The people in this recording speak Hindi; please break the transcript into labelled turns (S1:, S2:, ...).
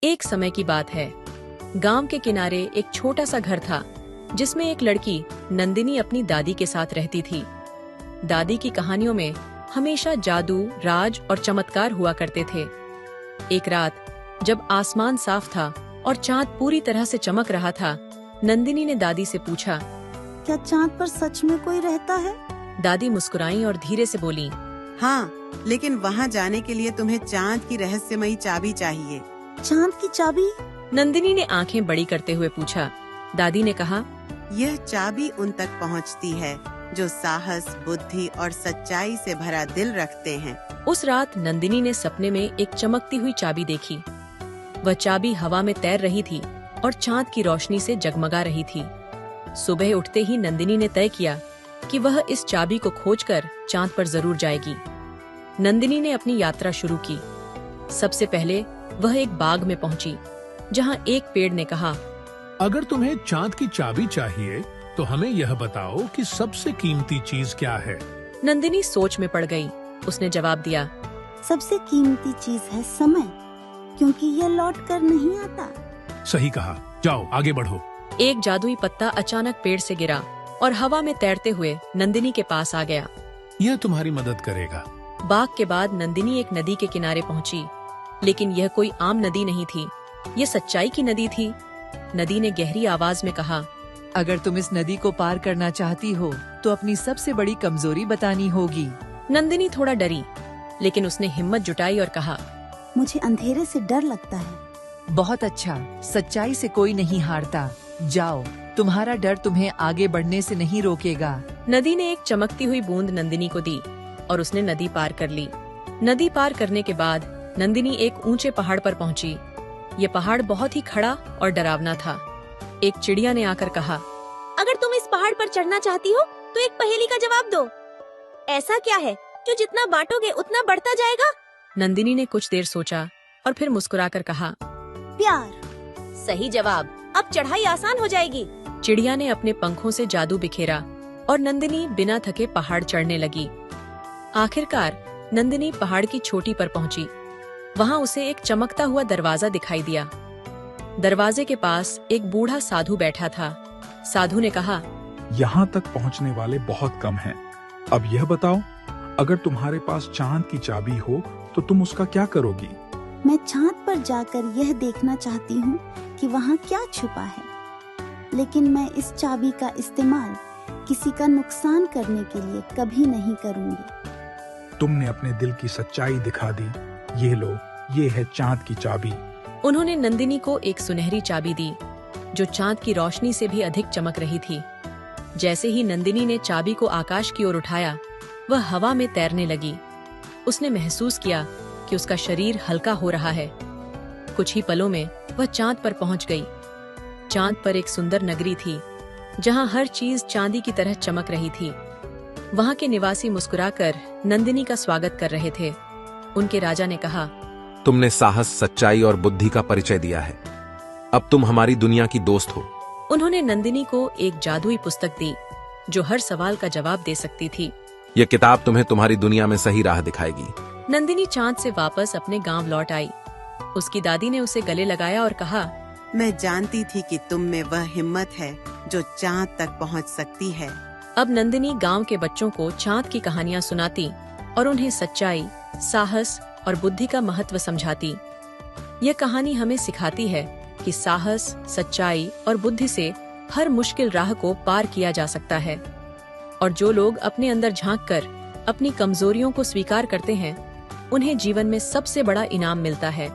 S1: एक समय की बात है। गांव के किनारे एक छोटा सा घर था जिसमें एक लड़की नंदिनी अपनी दादी के साथ रहती थी। दादी की कहानियों में हमेशा जादू, राज और चमत्कार हुआ करते थे। एक रात जब आसमान साफ था और चांद पूरी तरह से चमक रहा था, नंदिनी ने दादी से पूछा,
S2: क्या चांद पर सच में कोई रहता है?
S1: दादी मुस्कुराई और धीरे से बोली,
S3: हाँ, लेकिन वहाँ जाने के लिए तुम्हें चांद की रहस्यमयी चाबी चाहिए।
S2: चांद की चाबी?
S1: नंदिनी ने आंखें बड़ी करते हुए पूछा। दादी ने कहा,
S3: यह चाबी उन तक पहुँचती है जो साहस, बुद्धि और सच्चाई से भरा दिल रखते हैं।
S1: उस रात नंदिनी ने सपने में एक चमकती हुई चाबी देखी। वह चाबी हवा में तैर रही थी और चांद की रोशनी से जगमगा रही थी। सुबह उठते ही नंदिनी ने तय किया कि वह इस चाबी को खोजकर चांद पर जरूर जाएगी। नंदिनी ने अपनी यात्रा शुरू की। सबसे पहले वह एक बाग में पहुंची, जहां एक पेड़ ने कहा,
S4: अगर तुम्हें चांद की चाबी चाहिए तो हमें यह बताओ कि सबसे कीमती चीज क्या है।
S1: नंदिनी सोच में पड़ गई। उसने जवाब दिया,
S2: सबसे कीमती चीज है समय, क्योंकि यह लौट कर नहीं आता।
S4: सही कहा, जाओ आगे बढ़ो।
S1: एक जादुई पत्ता अचानक पेड़ से गिरा और हवा में तैरते हुए नंदिनी के पास आ गया।
S4: यह तुम्हारी मदद करेगा।
S1: बाग के बाद नंदिनी एक नदी के किनारे पहुंची, लेकिन यह कोई आम नदी नहीं थी। यह सच्चाई की नदी थी। नदी ने गहरी आवाज में कहा,
S5: अगर तुम इस नदी को पार करना चाहती हो तो अपनी सबसे बड़ी कमजोरी बतानी होगी।
S1: नंदिनी थोड़ा डरी, लेकिन उसने हिम्मत जुटाई और कहा,
S2: मुझे अंधेरे से डर लगता है।
S5: बहुत अच्छा, सच्चाई से कोई नहीं हारता। जाओ, तुम्हारा डर तुम्हें आगे बढ़ने से नहीं रोकेगा।
S1: नदी ने एक चमकती हुई बूंद नंदिनी को दी और उसने नदी पार कर ली। नदी पार करने के बाद नंदिनी एक ऊंचे पहाड़ पर पहुंची। ये पहाड़ बहुत ही खड़ा और डरावना था। एक चिड़िया ने आकर कहा,
S6: अगर तुम इस पहाड़ पर चढ़ना चाहती हो तो एक पहेली का जवाब दो। ऐसा क्या है जो जितना बांटोगे उतना बढ़ता जाएगा?
S1: नंदिनी ने कुछ देर सोचा और फिर मुस्कुराकर कहा,
S2: प्यार।
S6: सही जवाब। अब चढ़ाई आसान हो जाएगी।
S1: चिड़िया ने अपने पंखों से जादू बिखेरा और नंदिनी बिना थके पहाड़ चढ़ने लगी। आखिरकार नंदिनी पहाड़ की चोटी पर पहुंची। वहां उसे एक चमकता हुआ दरवाजा दिखाई दिया। दरवाजे के पास एक बूढ़ा साधु बैठा था। साधु ने कहा,
S7: यहाँ तक पहुँचने वाले बहुत कम हैं। अब यह बताओ, अगर तुम्हारे पास चांद की चाबी हो तो तुम उसका क्या करोगी?
S2: मैं चांद पर जाकर यह देखना चाहती हूँ कि वहाँ क्या छुपा है, लेकिन मैं इस चाबी का इस्तेमाल किसी का नुकसान करने के लिए कभी नहीं करूँगी।
S7: तुमने अपने दिल की सच्चाई दिखा दी। ये लो, ये है चांद की चाबी।
S1: उन्होंने नंदिनी को एक सुनहरी चाबी दी जो चांद की रोशनी से भी अधिक चमक रही थी। जैसे ही नंदिनी ने चाबी को आकाश की ओर उठाया, वह हवा में तैरने लगी। उसने महसूस किया कि उसका शरीर हल्का हो रहा है। कुछ ही पलों में वह चांद पर पहुंच गई। चांद पर एक सुंदर नगरी थी, जहां हर चीज चांदी की तरह चमक रही थी। वहां के निवासी मुस्कुराकर नंदिनी का स्वागत कर रहे थे। उनके राजा ने कहा,
S8: तुमने साहस, सच्चाई और बुद्धि का परिचय दिया है। अब तुम हमारी दुनिया की दोस्त हो।
S1: उन्होंने नंदिनी को एक जादुई पुस्तक दी जो हर सवाल का जवाब दे सकती थी।
S8: यह किताब तुम्हें तुम्हारी दुनिया में सही राह दिखाएगी।
S1: नंदिनी चांद से वापस अपने गांव लौट आई। उसकी दादी ने उसे गले लगाया और कहा,
S3: मैं जानती थी कि तुम में वह हिम्मत है जो चांद तक पहुंच सकती है।
S1: अब नंदिनी गांव के बच्चों को चांद की कहानियां सुनाती और उन्हें सच्चाई, साहस और बुद्धि का महत्व समझाती। यह कहानी हमें सिखाती है कि साहस, सच्चाई और बुद्धि से हर मुश्किल राह को पार किया जा सकता है। और जो लोग अपने अंदर झांककर अपनी कमजोरियों को स्वीकार करते हैं, उन्हें जीवन में सबसे बड़ा इनाम मिलता है।